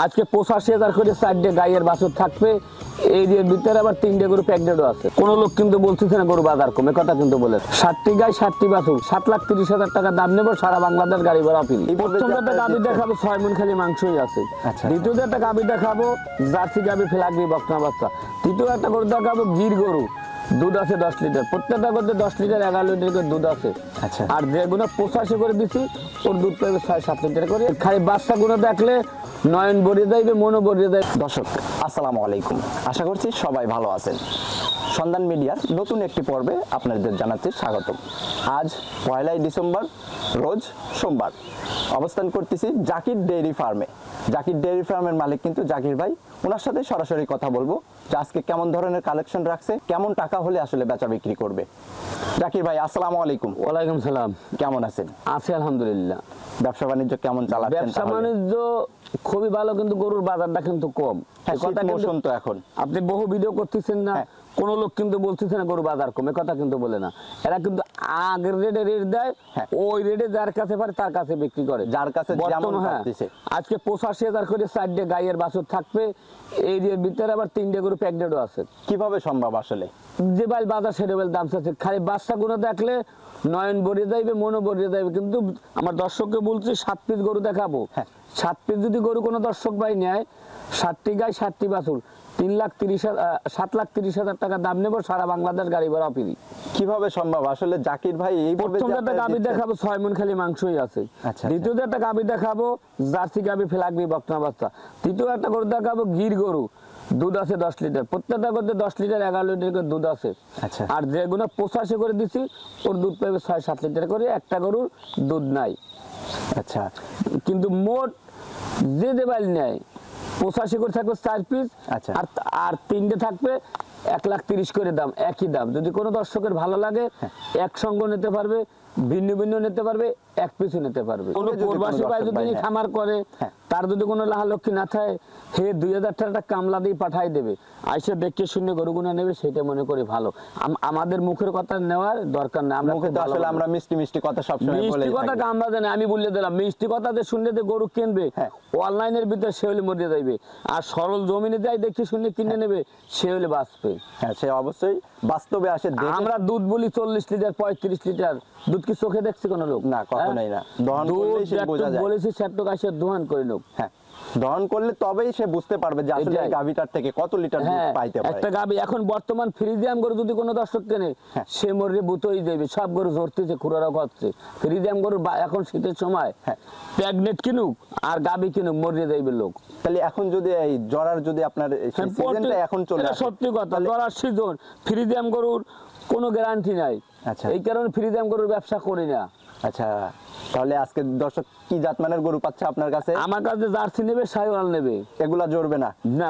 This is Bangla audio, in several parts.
আজকে 85,000 করে 4টে গাইয়ের বাছুর থাকবে। এই যে ভিতরে আবার 3টে গরু প্যাকেটও আছে। কোন লোক কিন্তু বলতেছে না গরু বাজার কমে, কথা কিন্তু বলে 60টি গাই 60টি বাছুর 7,30,000 টাকা দাম নেব, সারা বাংলাদেশ গাড়ি ভাড়া ফ্রি। প্রথমটা গাভী দেখাবো 6 মণ খালি মাংসই আছে। দ্বিতীয়তে একটা গাভী দেখাবো জার্সি গাভী ফ্ল্যাগবি বকনা বাচ্চা। তৃতীয় একটা গরু দেখাবো গির গরু, দুধ আছে 10 লিটার, প্রত্যেকটা করতে 10 লিটার 11 লিটার করে দুধ আছে। আর যেগুলো 85 করে দিচ্ছি ওর দুধ পাবে 6-7 লিটার করে। খালি বাচ্চাগুলো দেখলে নয়ন ভরিয়ে যাইবে, মনও ভরিয়ে যাবে। দর্শক আসসালামু আলাইকুম, আশা করছি সবাই ভালো আছেন। সন্ধান মিডিয়ার নতুন একটি পর্বে আপনাদের জানাচ্ছি স্বাগতম। আজ 1 ডিসেম্বর, রোজ সোমবার। অবস্থান করতেছি জাকির ডেইরি ফার্মে। জাকির ডেইরি ফার্মের মালিক কিন্তু জাকির ভাই, ওনার সাথে সরাসরি কথা বলবো যে আজকে কেমন ধরনের কালেকশন রাখছে, কেমন টাকা হলে আসলে বেচা বিক্রি করবে। জাকির ভাই আসসালামু আলাইকুম। ওয়ালাইকুম সালাম। কেমন আছেন? আছি আলহামদুলিল্লাহ। ব্যবসা বাণিজ্য কেমন চালাচ্ছেন? ব্যবসা বাণিজ্য খুবই ভালো, কিন্তু গরুর বাজারটা কিন্তু কম। কথা মৌসুম তো এখন আপনি বহু ভিডিও করতেছেন না, কোন লোক কিন্তু বলতেছে না গরু বাজার কমে, কথা কিন্তু বলে না। এরা কিন্তু আগের রেটে রেট দেয়, ওই রেটে যার কাছে পারে তার কাছে বিক্রি করে, যার কাছে যেমন। হ্যাঁ, আজকে 85,000 করে 4টে গাইয়ের বাছুর থাকবে। এই যে ভিতরে আবার 3টে গরু প্যাকেটও আছে। কিভাবে সম্ভব আসলে? যে বাইল বাজার সেটা বেল দাম চাচ্ছে, খালি বাচ্চাগুলো দেখলে নয়ন ভরিয়ে যাইবে, মনও ভরিয়ে যাইবে। কিন্তু আমার দর্শককে বলছি 7 পিস গরু দেখাবো। 7 পিস যদি গরু কোনো দর্শক ভাই নেয়, 60টি গাই 60টি বাছুর 7,30,000 টাকা দাম নেব, সারা বাংলাদেশ গাড়ি ভাড়া ফ্রি। কিভাবে সম্ভব আসলে জাকির ভাই? প্রথমটা একটা গাভী দেখাবো 6 মণ খালি মাংসই আছে। দ্বিতীয়তে একটা গাভী দেখাবো জার্সি গাভী ফ্ল্যাগবি বকনা বাচ্চা। তৃতীয় একটা গরু দেখাবো গির গরু, দুধ আছে 10 লিটার, প্রত্যেকটা করতে 10 লিটার 11 লিটার করে দুধ আছে। আর যেগুলো 85 করে দিচ্ছি ওর দুধ পাবে 6-7 লিটার করে। একটা গরুর দুধ নাই। আচ্ছা, কিন্তু মোট যে দেবাল নেয় 85 করে থাকবে 4 পিস, আর 3টে থাকবে 1,30,000 করে দাম, একই দাম। যদি কোনো দর্শকের ভালো লাগে একসঙ্গে নিতে পারবে, ভিন্ন ভিন্ন নিতে পারবে, এক পিছু নিতে পারবে। কোনো প্রবাসী ভাই যদি খামার করে, তার যদি কোনো লাহালক্ষ্মী না থাকে, হে 2,000 টাকা কামলা দিয়ে পাঠাই দেবে, আইসে দেখে শুনে গরুগুনা নেবে, সেটা মনে করি ভালো। আমাদের মুখের কথা নেওয়ার দরকার না। আমরা মিষ্টি মিষ্টি কথা সবসময় বলি, মিষ্টি কথা আমরা জানি। আমি বলে দিলাম মিষ্টি কথা যে শুনলে যে গরু কিনবে, অনলাইনের ভিতরে সে হলে মরে যাইবে। আর সরল জমিনে যাই দেখে শুনে কিনে নেবে, সে হলে বাঁচবে। হ্যাঁ, সে অবশ্যই বাস্তবে আসে। আমরা দুধ বলি 40 লিটার 35 লিটার দুধ, কি চোখে দেখছি কোনো লোক? না, কখনোই না। দহন করলেই সে বোঝা যায়। বলেছি 7 গাছের দহন করে লোক। হ্যাঁ, দহন করলে তবেই সে বুঝতে পারবে যে আসলে গাভীটার থেকে কত লিটার দুধ পাইতে পারে। একটা গাভী এখন বর্তমান ফ্রিজিয়াম গরু যদি কোনো দর্শক কেনে, সে মরে বুতই দেবে। সব গরু ঝরতেছে, খুরারা করছে। ফ্রিজিয়াম গরু এখন শীতের সময় প্রেগনেন্ট কিনুক আর গাভী কিনুক, মরিয়ে যাইবে লোক। তাহলে এখন যদি এই জরার যদি আপনার সিজনটা এখন চলে আসে, সত্যি কথা, জরার সিজন ফ্রিজিয়াম গরুর কোনো গ্যারান্টি নাই। আচ্ছা, এই কারণে ফ্রিজিয়াম গরুর ব্যবসা করি না। আচ্ছা, তাহলে আজকে দর্শক কি জাতমানের গরু পাচ্ছে আপনার কাছে? আমার কাছে জার্সি নেবে, শাহিওয়াল নেবে। এগুলা জড়বে না, না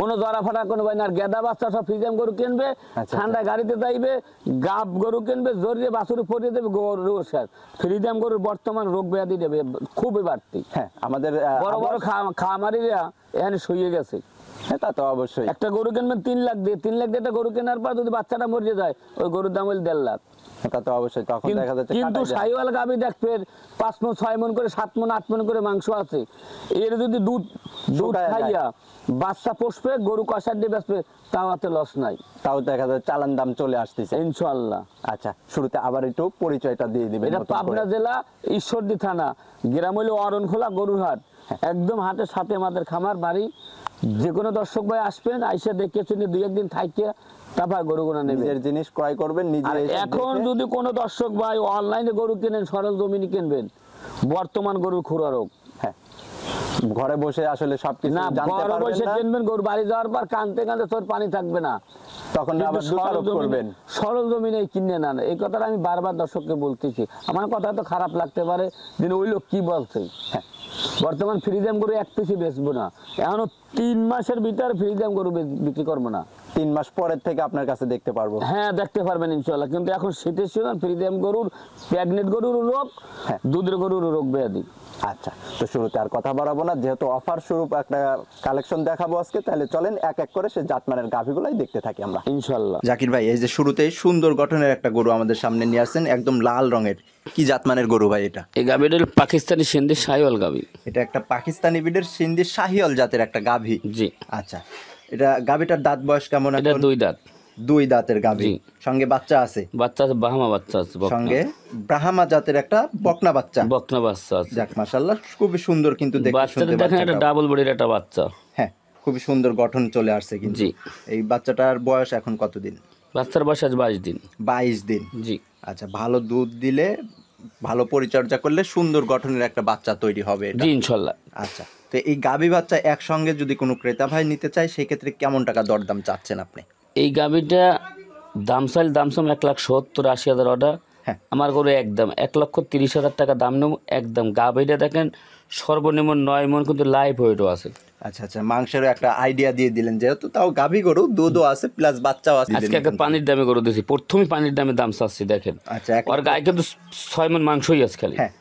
কোনো জরা ফাটা কোনো ভাই না। আর গেদা বাচ্চা সব ফ্রিজিয়াম গরু কিনবে, ঠান্ডা গাড়িতে যাইবে, গাব গরু কিনবে, জড়িয়ে বাছুরে পরিয়ে দেবে, গরু শেষ। ফ্রিজিয়াম গরুর বর্তমান রোগ ব্যাধি দেবে খুবই বাড়তি। হ্যাঁ, আমাদের বড় বড় খামারিরা এখানে শুয়ে গেছে। হ্যাঁ, তা তো অবশ্যই। একটা গরু কিনবেন 3 লাখ দিয়ে, 3 লাখ দিয়ে একটা গরু কেনার পর যদি বাচ্চাটা মরে যায়, ওই গরুর দাম হইল 1.5 লাখ। তা তো অবশ্যই। তখন দেখা যাচ্ছে কিন্তু শাহিওয়াল গাভী দেখবেন 5 মণ 6 মণ করে 7 মণ 8 মণ করে মাংস আছে। এর যদি দুধ খাইয়া বাচ্চা পোষবে, গরু কষার দিয়ে বেচবে, তাও হাতে লস নাই। তাও দেখা যায় চালান দাম চলে আসতেছে ইনশাআল্লাহ। আচ্ছা, শুরুতে আবার একটু পরিচয়টা দিয়ে দিবেন। এটা পাবনা জেলা ঈশ্বরদী থানা, গ্রাম হইল অরণখোলা গরুর হাট। একদম হাটের সাথে আমাদের খামার বাড়ি। যে কোনো দর্শক ভাই আসবেন, আইসা দেখে শুনে 2-1 দিন থাকিয়া তারপর গরুগুনা নেবেন, নিজের জিনিস ক্রয় করবেন নিজে। এখন যদি কোনো দর্শক ভাই অনলাইনে গরু কিনেন, সরল জমিনে কিনবেন, বর্তমান গরুর খুরা রোগ। হ্যাঁ, ঘরে বসে আসলে সবকিছু জানতে পারবেন না। ঘরে বসে কিনবেন, গরু বাড়ি যাওয়ার পর কানতে কানতে তোর পানি থাকবে না, তখন আবার দোষারোপ করবেন। সরল জমিনে কিনে না। এই কথাটা আমি বারবার দর্শককে বলতেছি। আমার কথা তো খারাপ লাগতে পারে, যে ওই লোক কি বলছে। হ্যাঁ, বর্তমান ফ্রিজিয়াম গরু এক পিসই বেচবো না। এখনো 3 মাসের ভিতর ফ্রিজিয়াম গরু বিক্রি করবো না। 3 মাস পরের থেকে আপনার কাছে দেখতে পারবো? হ্যাঁ, দেখতে পারবেন ইনশাআল্লাহ। কিন্তু এখন শীতের সিজন ফ্রিজিয়াম গরুর, প্রেগনেন্ট গরুর রোগ, দুধের গরুর রোগ ব্যাধি। আচ্ছা, তো শুরুতে আর কথা বাড়াবো না, যেহেতু অফার স্বরূপ একটা কালেকশন দেখাবো আজকে, তাহলে চলেন এক এক করে সে জাতমানের গাভীগুলাই দেখতে থাকি আমরা ইনশাল্লাহ। জাকির ভাই, এই যে শুরুতেই সুন্দর গঠনের একটা গরু আমাদের সামনে নিয়ে আসছেন, একদম লাল রঙের, কি জাতমানের গরু ভাই এটা? এই গাভীটা হলো পাকিস্তানি সিন্ধি সাহিওয়াল গাভী। এটা একটা পাকিস্তানি বিডের সিন্ধি শাহিওয়াল জাতের একটা গাভী। জি। আচ্ছা, এটা গাভীটার দাঁত বয়স কেমন? এটা এখন 2 দাঁত। 2 দাঁতের গাভী, জি। সঙ্গে বাচ্চা আছে? বাচ্চা আছে, বাহামা বাচ্চা আছে, সঙ্গে ব্রাহ্মা জাতের একটা বকনা বাচ্চা। বকনা বাচ্চা আছে। যাক মাশাআল্লাহ, খুবই সুন্দর কিন্তু দেখতে বাচ্চাটা শুনতে দেখেন, একটা বাচ্চাটাও। ডাবল বডির একটা বাচ্চা। হ্যাঁ, খুবই সুন্দর গঠন চলে আসছে কিন্তু। জি। এই বাচ্চাটার বয়স এখন কতদিন? বাচ্চার বয়স আজ 22 দিন। 22 দিন। জি। আচ্ছা, ভালো দুধ দিলে, ভালো পরিচর্যা করলে সুন্দর গঠনের একটা বাচ্চা তৈরি হবে এটা। জি ইনশাল্লাহ। আচ্ছা, তো এই গাভী বাচ্চা একসঙ্গে যদি কোনো ক্রেতা ভাই নিতে চায়, সেই ক্ষেত্রে কেমন টাকা দরদাম চাচ্ছেন আপনি? এই গাভীটা দাম চাইল দাম সম 1,70,000-80,000 অর্ডার। হ্যাঁ। আমার গরু একদম 1,30,000 টাকা দাম নেব একদম। গাভীটা দেখেন সর্বনিম্ন 9 মণ কিন্তু লাইভ ওয়েটও আছে। আচ্ছা আচ্ছা, মাংসেরও একটা আইডিয়া দিয়ে দিলেন, যেহেতু তাও গাভী গরু, দুধও আছে প্লাস বাচ্চাও আছে। আজকে একটা পানির দামে গরু দিয়েছি, প্রথমে পানির দামে দাম চাচ্ছি দেখেন। আচ্ছা, ওর গায়ে কিন্তু 6 মণ মাংসই আছে খালি। হ্যাঁ,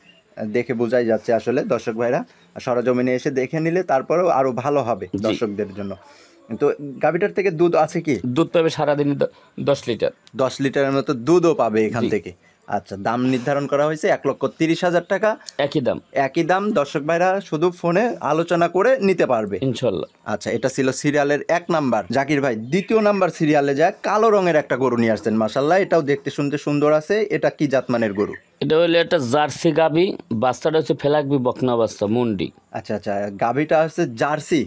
দেখে বোঝাই যাচ্ছে আসলে দর্শক ভাইরা সরজমিনে এসে দেখে নিলে তারপরেও আরো ভালো হবে দর্শকদের জন্য। তো গাভীটার থেকে দুধ আছে কি? দুধ পাবে সারাদিনে 10 লিটার। 10 লিটারের মতো দুধও পাবে এখান জি। থেকে। আচ্ছা, দাম নির্ধারণ করা হয়েছে 1,30,000 টাকা। একই দাম একই দাম, দর্শক ভাইরা শুধু ফোনে আলোচনা করে নিতে পারবে ইনশাল্লাহ। আচ্ছা, এটা ছিল সিরিয়ালের 1 নাম্বার। জাকির ভাই, 2য় নাম্বার সিরিয়ালে যায় কালো রঙের একটা গরু নিয়ে আসছেন, মাশাআল্লাহ, এটাও দেখতে শুনতে সুন্দর আছে। এটা কি জাতমানের গরু? এটা হলো একটা জার্সি গাভী। বাচ্চাটা হচ্ছে ফেলাকবি বকনা বাচ্চা মুন্ডি। আচ্ছা আচ্ছা, গাভীটা হচ্ছে জার্সি।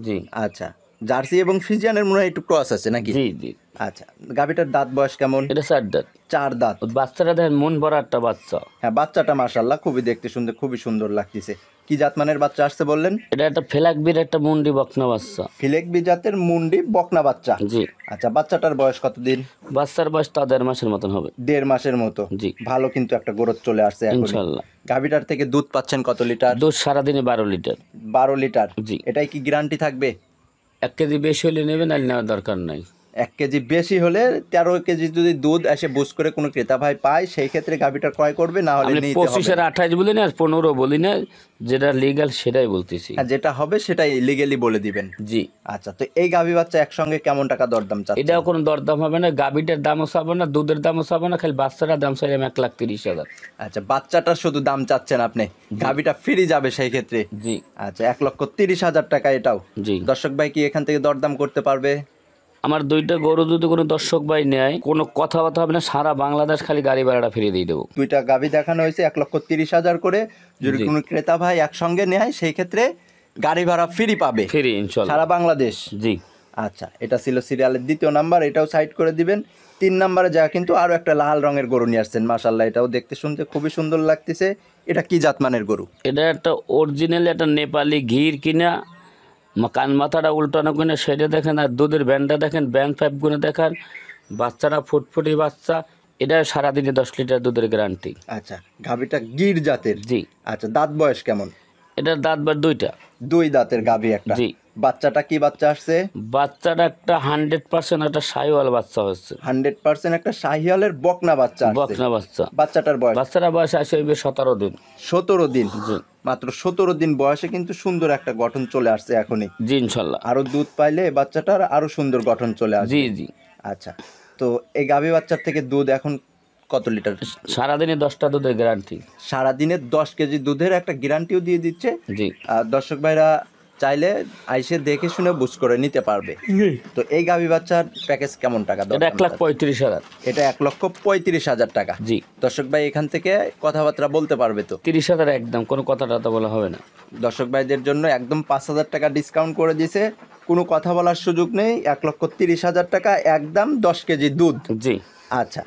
জি। আচ্ছা, জার্সি এবং ফ্রিজিয়ানের মনে হয় একটু ক্রস আছে নাকি? জি জি। আচ্ছা, গাভীটার দাঁত বয়স কেমন? এটা 4 দাঁত। 4 দাঁত। ওই বাচ্চাটা দেখেন মন ভরা একটা বাচ্চা। হ্যাঁ, বাচ্চাটা মাশাআল্লাহ খুবই দেখতে শুনতে খুবই সুন্দর লাগতেছে। কি জাতমানের বাচ্চা আসছে বললেন? এটা একটা ফেলাকবির একটা মুন্ডি বকনা বাচ্চা। ফিলেকবি জাতের মুন্ডি বকনা বাচ্চা। জি। আচ্ছা, বাচ্চাটার বয়স কতদিন? বাচ্চার বয়স তা 1.5 মাসের মতন হবে। 1.5 মাসের মতো। জি। ভালো কিন্তু একটা গ্রোথ চলে আসছে এখন। ইনশাল্লাহ। গাভীটার থেকে দুধ পাচ্ছেন কত লিটার? দুধ সারাদিনে 12 লিটার। 12 লিটার। জি। এটাই কি গ্যারান্টি থাকবে? 1 কেজি বেশি হলে নেবেন, আর নেওয়ার দরকার নাই। 1 কেজি বেশি হলে 13 কেজি যদি দুধ এসে বুঝ করে কোনো ক্রেতা ভাই পায়, সেই ক্ষেত্রে গাভীটা ক্রয় করবে, না হলে আমি নিতে 25 হবে। আর 28 বলি না, আর 15 বলি না, যেটা লিগ্যাল সেটাই বলতেছি। হ্যাঁ, যেটা হবে সেটাই লিগেলি বলে দিবেন। জি। আচ্ছা, তো এই গাভী বাচ্চা একসঙ্গে কেমন টাকা দরদাম চাচ্ছেন? এটাও কোনো দরদাম হবে না, গাভীটার দামও চাবো না, দুধের দামও চাবো না, খালি বাচ্চাটার দাম চাইলাম 1,30,000। আচ্ছা, বাচ্চাটার শুধু দাম চাচ্ছেন আপনি, গাভীটা ফ্রি যাবে সেই ক্ষেত্রে। জি। আচ্ছা, 1,30,000 টাকা এটাও। জি। দর্শক ভাই কি এখান থেকে দরদাম করতে পারবে? আমার 2টা গরু যদি কোনো দর্শক ভাই নেয়, কোনো কথাবার্তা হবে না, সারা বাংলাদেশ খালি গাড়ি ভাড়াটা ফিরিয়ে দিয়ে দেবো। 2টা গাভী দেখানো হয়েছে 1,30,000 করে। যদি জি। কোনো ক্রেতা ভাই একসঙ্গে নেয়, সেই ক্ষেত্রে গাড়ি ভাড়া ফ্রি পাবে ফিরি ইনশাল্লাহ। সারা বাংলাদেশ। জি। আচ্ছা, এটা ছিল সিরিয়ালের 2য় নাম্বার, এটাও সাইড করে দিবেন। 3 নাম্বারে যা কিন্তু আরো একটা লাল রঙের গরু নিয়ে আসছেন, মাশাআল্লাহ, এটাও দেখতে শুনতে খুবই সুন্দর লাগতেছে। এটা কি জাতমানের গরু? এটা একটা অরিজিনাল একটা নেপালি ঘির কিনা, কান মাথাটা উল্টানো কিনা সেটা দেখেন, আর দুধের ব্যান্ডটা দেখেন, ব্যান্ড পাইপ গুলো দেখেন, বাচ্চাটা ফুটফুটি বাচ্চা। এটা সারাদিনে 10 লিটার দুধের গ্যারান্টি। আচ্ছা, গাভীটা গির জাতের। জি। আচ্ছা, দাঁত বয়স কেমন? এটার দাঁত বার 2টা। 2 দাঁতের গাভী একটা। জি। বাচ্চাটা কি বাচ্চা আসছে? বাচ্চাটা একটা 100% একটা সাইওয়াল বাচ্চা হচ্ছে। 100% একটা শাহিয়ালের বকনা বাচ্চা আসছে। বকনা বাচ্চা। বাচ্চাটার বয়স বাচ্চাটা বয়স আসে 17 দিন। 17 দিন। জি। মাত্র 17 দিন বয়সে কিন্তু সুন্দর একটা গঠন চলে আসছে এখনই। জি ইনশাল্লাহ। আরো দুধ পাইলে বাচ্চাটার আরো সুন্দর গঠন চলে আসবে। জি জি। আচ্ছা, তো এই গাভী বাচ্চার থেকে দুধ এখন কত লিটার? সারাদিনে 10টা দুধের গ্যারান্টি। সারাদিনে 10 কেজি দুধের একটা গ্যারান্টিও দিয়ে দিচ্ছে। জি। আর দর্শক ভাইরা চাইলে আইসে দেখে শুনে বুঝ করে নিতে পারবে। তো এই গাভী বাচ্চার প্যাকেজ কেমন টাকা? এটা 1,35,000। এটা 1,35,000 টাকা। জি। দর্শক ভাই এখান থেকে কথাবার্তা বলতে পারবে তো? 30,000 একদম, কোনো কথা টথা বলা হবে না। দর্শক ভাইদের জন্য একদম 5,000 টাকা ডিসকাউন্ট করে দিয়েছে, কোনো কথা বলার সুযোগ নেই। 1,30,000 টাকা একদম, 10 কেজি দুধ। জি। আচ্ছা,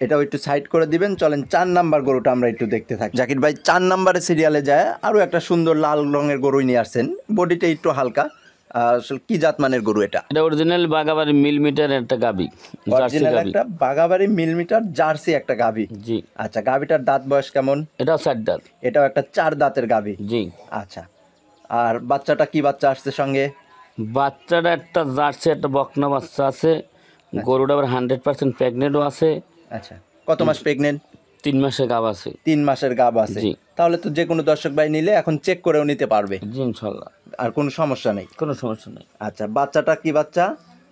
এটাও একটু সাইড করে দিবেন। চলেন 4 নাম্বার গরুটা আমরা একটু দেখতে থাকি। জাকির ভাই, 4 নাম্বারে সিরিয়ালে যায় আরো একটা সুন্দর লাল রঙের গরুই নিয়ে আসছেন, বডিটা একটু হালকা। আসলে কি জাতমানের গরু এটা? এটা অরিজিনাল বাগাবাড়ি মিলিমিটার একটা গাবি, জার্সি অরিজিনাল গাবি। একটা বাগাবাড়ি মিলিমিটার জার্সি একটা গাভী। জি। আচ্ছা, গাভীটার দাঁত বয়স কেমন? এটাও 4 দাঁত। এটাও একটা 4 দাঁতের গাভী। জি। আচ্ছা, আর বাচ্চাটা কি বাচ্চা আসছে সঙ্গে? বাচ্চাটা একটা জার্সি একটা বকনা বাচ্চা আছে। গরুটা আবার 100% প্রেগনেন্টও আছে। আচ্ছা, কত মাস প্রেগনেন্ট? 3 মাসের গাব আছে। 3 মাসের গাভ আছে। জি। তাহলে তো যে কোনো দর্শক ভাই নিলে এখন চেক করেও নিতে পারবে, জি ইনশাল্লাহ, আর কোনো সমস্যা নেই। কোনো সমস্যা নেই। আচ্ছা, বাচ্চাটা কি বাচ্চা?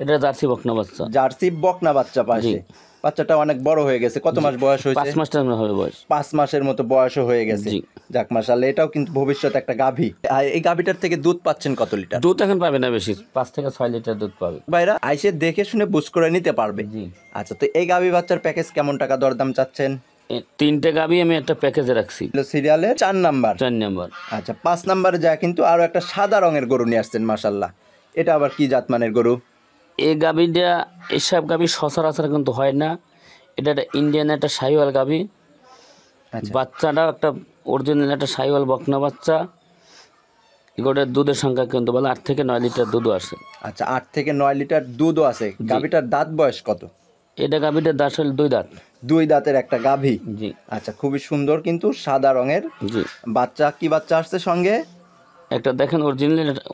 এটা জার্সি বকনা বাচ্চা। জার্সি বকনা বাচ্চা পাশে। বাচ্চাটা অনেক বড় হয়ে গেছে, কত মাস বয়স হয়েছে? 5 মাস টাইম হবে বয়স, 5 মাসের মতো বয়সও হয়ে গেছে। জি। যাক মাশাআল্লাহ, এটাও কিন্তু ভবিষ্যতে একটা গাভী। আর এই গাভীটার থেকে দুধ পাচ্ছেন কত লিটার? দুধ এখন পাবে না বেশি, 5 থেকে 6 লিটার দুধ পাবে। ভাইরা আইসে দেখে শুনে বুঝ করে নিতে পারবে। জি। আচ্ছা, তো এই গাভী বাচ্চার প্যাকেজ কেমন টাকা দরদাম চাচ্ছেন? 3টে গাবি আমি একটা প্যাকেজে রাখছি, সিরিয়ালের 4 নাম্বার। 4 নম্বর। আচ্ছা, 5 নাম্বারে যায় কিন্তু আরো একটা সাদা রঙের গরু নিয়ে আসছেন মাশাআল্লাহ। এটা আবার কি জাতমানের গরু? এই গাবিটা, এসব গাবি সচরাচর কিন্তু হয় না। এটা একটা ইন্ডিয়ান একটা শাহিওয়াল গাবি। আচ্ছা। বাচ্চাটাও একটা অরিজিনাল একটা শাহিওয়াল বকনা বাচ্চা। এগুলোর দুধের সংখ্যা কিন্তু বলে 8 থেকে 9 লিটার দুধও আসে। আচ্ছা, 8 থেকে 9 লিটার দুধও আছে। গাভীটার দাঁত বয়স কত? এটা গাবিটার দাঁত হল 2 দাঁত। 2 দাঁতের একটা গাভী। জি। আচ্ছা, খুবই সুন্দর কিন্তু সাদা রঙের। জি। বাচ্চা কি বাচ্চা আসছে সঙ্গে? একটা দেখেন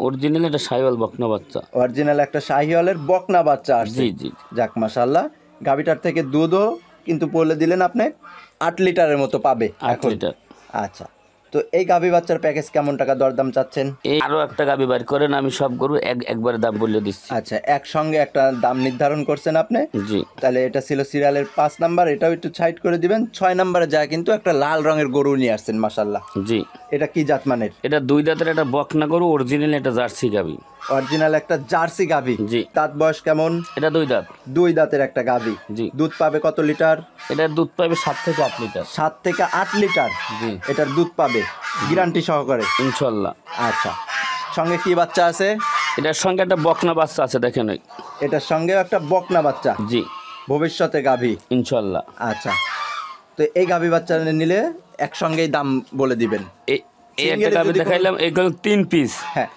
অরিজিনাল একটা শাহিওয়াল বকনা বাচ্চা। অরিজিনাল একটা শাহিওয়ালের বকনা বাচ্চা আসছে। জি জি। যাক মাশাআল্লাহ, গাভীটার থেকে দুধও কিন্তু বলে দিলেন আপনি 8 লিটারের মতো পাবে 8 এখন। লিটার। আচ্ছা, তো এই গাভী বাচ্চার প্যাকেজ কেমন টাকা দরদাম চাচ্ছেন? এই আরো একটা গাবি বাইর করেন, আমি সব গরু একবারে দাম বলে দিচ্ছি। আচ্ছা, একসঙ্গে একটা দাম নির্ধারণ করছেন আপনি। জি। তাহলে এটা ছিল সিরিয়ালের 5 নাম্বার, এটাও একটু সাইড করে দিবেন। 6 নাম্বারে যায় কিন্তু একটা লাল রঙের গরু নিয়ে আসছেন মাশাআল্লাহ। জি। এটা কি জাতমানের? এটা 2 দাঁতের একটা বকনা গরু, অরিজিনাল একটা জার্সি গাবি। অরিজিনাল একটা জার্সি গাভী। জি। দাঁত বয়স কেমন? এটা 2 দাঁত। 2 দাঁতের একটা গাভী। জি। দুধ পাবে কত লিটার? এটার দুধ পাবে 7 থেকে 8 লিটার। 7 থেকে 8 লিটার। জি। এটার দুধ পাবে গ্যারান্টি সহকারে। ইনশাল্লাহ। আচ্ছা, সঙ্গে কি বাচ্চা আছে? এটার সঙ্গে একটা বকনা বাচ্চা আছে, দেখেন ওই। এটার সঙ্গে একটা বকনা বাচ্চা। জি। ভবিষ্যতে গাভী। ইনশাল্লাহ। আচ্ছা, তো এই গাভী বাচ্চা নিলে একসঙ্গেই দাম বলে দিবেন। এই একটা গাবি দেখাইলাম, এইগুলো 3 পিস। হ্যাঁ।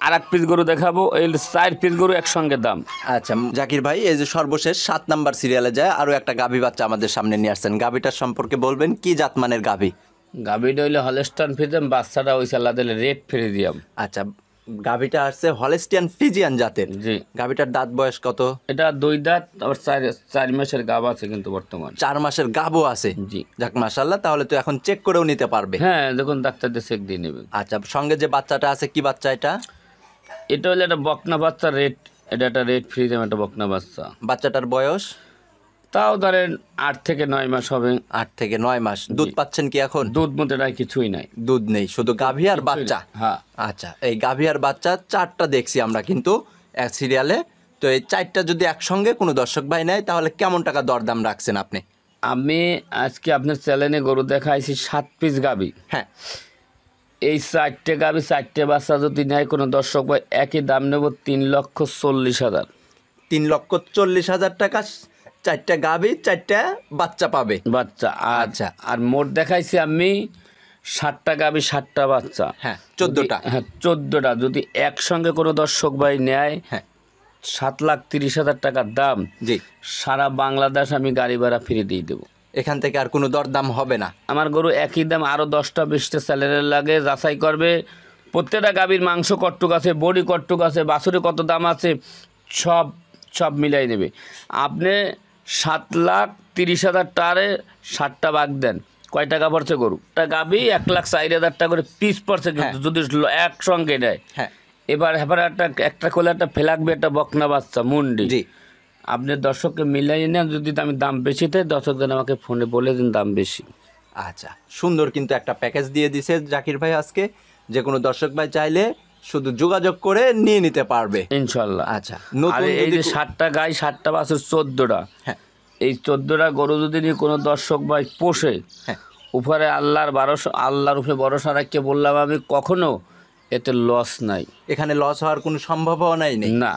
আর 1 পিস গরু দেখাবো, এই 4 পিস গরু একসঙ্গে দাম। আচ্ছা জাকির ভাই, এই যে সর্বশেষ 7 নাম্বার সিরিয়ালে যায় আরো একটা গাভী বাচ্চা আমাদের সামনে নিয়ে আসছেন। গাভীটার সম্পর্কে বলবেন, কি জাতমানের গাভী? গাবিটা হইলে হলস্টাইন ফ্রিজিয়ান, বাচ্চাটা ওই সাল্লা দিলে রেড ফ্রিজিয়াম। আচ্ছা, গাভীটা আসছে হলস্টিয়ান ফ্রিজিয়ান জাতের। জি। গাভীটার দাঁত বয়স কত? এটা 2 দাঁত, আবার 4 মাসের গাব আছে কিন্তু বর্তমান। 4 মাসের গাভও আছে। জি। যাক মাশাআল্লাহ, তাহলে তো এখন চেক করেও নিতে পারবে। হ্যাঁ, দেখুন ডাক্তারদের চেক দিয়ে নেবে। আচ্ছা, সঙ্গে যে বাচ্চাটা আছে, কি বাচ্চা এটা? এটা হলো একটা বকনা বাচ্চা, রেড। এটা একটা রেড ফ্রিজিয়াম একটা বকনা বাচ্চা। বাচ্চাটার বয়স? তাও ধরেন 8 থেকে 9 মাস হবে। 8 থেকে 9 মাস। দুধ পাচ্ছেন কি এখন? দুধ মতে নাই, কিছুই নাই। দুধ নেই, শুধু গাভী আর বাচ্চা। হ্যাঁ। আচ্ছা, এই গাভী আর বাচ্চা 4টা দেখছি আমরা কিন্তু এক সিরিয়ালে। তো এই 4টা যদি একসঙ্গে কোনো দর্শক ভাই নেয়, তাহলে কেমন টাকা দরদাম রাখছেন আপনি? আমি আজকে আপনার চ্যানেলে গরু দেখাইছি 7 পিস গাবি। হ্যাঁ। এই 4টে গাবি 4টে বাচ্চা যদি নেয় কোনো দর্শক ভাই, একই দাম নেব 3,40,000। 3,40,000 টাকা 4টা গাভী 4টা বাচ্চা পাবে। বাচ্চা। আচ্ছা। আর মোট দেখাইছি আমি 7টা গাবি 7টা বাচ্চা। হ্যাঁ, 14টা। হ্যাঁ, 14টা যদি একসঙ্গে কোনো দর্শক ভাই নেয়, হ্যাঁ। 7,30,000 টাকার দাম। জি। সারা বাংলাদেশ আমি গাড়ি ভাড়া ফিরে দিয়ে দেবো। এখান থেকে আর কোনো দরদাম হবে না। আমার গরু একই দাম, আরও 10টা 20টা স্যালারি লাগে, যাচাই করবে। প্রত্যেকটা গাভীর মাংস কট্টুক আছে, বডি কট্টুক আছে, বাছুরে কত দাম আছে, সব মিলাই নেবে। আপনি 7,30,000 টাকারে 7টা ভাগ দেন, কয় টাকা পড়ছে গরু? একটা গাভী 1,04,000 টাকা করে পিস পড়ছে কিন্তু, যদি একসঙ্গে নেয়। হ্যাঁ। এবার একটা কোলে একটা ফেলাকবে, একটা বকনা বাচ্চা মুন্ডি। জি। আপনি দর্শককে মিলাই নেন, যদি আমি দাম বেশি দেয় দর্শকদের আমাকে ফোনে বলে দিন দাম বেশি। আচ্ছা, সুন্দর কিন্তু একটা প্যাকেজ দিয়ে দিছে জাকির ভাই আজকে। যে কোনো দর্শক ভাই চাইলে শুধু যোগাযোগ করে নিয়ে নিতে পারবে ইনশাল্লাহ। আচ্ছা, আর নতুন এই যে 7টা গাই 7টা বাছুর 14টা, হ্যাঁ, এই 14টা গরু যদি নিয়ে কোনো দর্শক ভাই পোষে, হ্যাঁ, উপরে আল্লাহর উপরে ভরসা রাখতে বললাম আমি, কখনো এতে লস নাই, এখানে লস হওয়ার কোনো সম্ভাবনাই নেই না।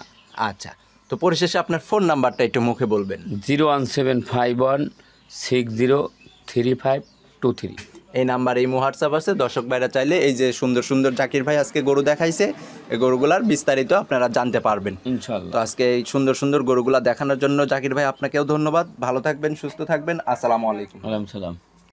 আচ্ছা, তো পরিশেষে আপনার ফোন নাম্বারটা একটু মুখে বলবেন। 01751603523। এই নাম্বার, এই হোয়াটসঅ্যাপ আছে। দর্শক ভাইরা চাইলে এই যে সুন্দর সুন্দর জাকির ভাই আজকে গরু দেখাইছে, এই গরুগুলার বিস্তারিত আপনারা জানতে পারবেন ইনশাল্লাহ। তো আজকে এই সুন্দর সুন্দর গরুগুলা দেখানোর জন্য জাকির ভাই আপনাকেও ধন্যবাদ। ভালো থাকবেন, সুস্থ থাকবেন। আসসালামু আলাইকুম। ওয়ালাইকুম সালাম।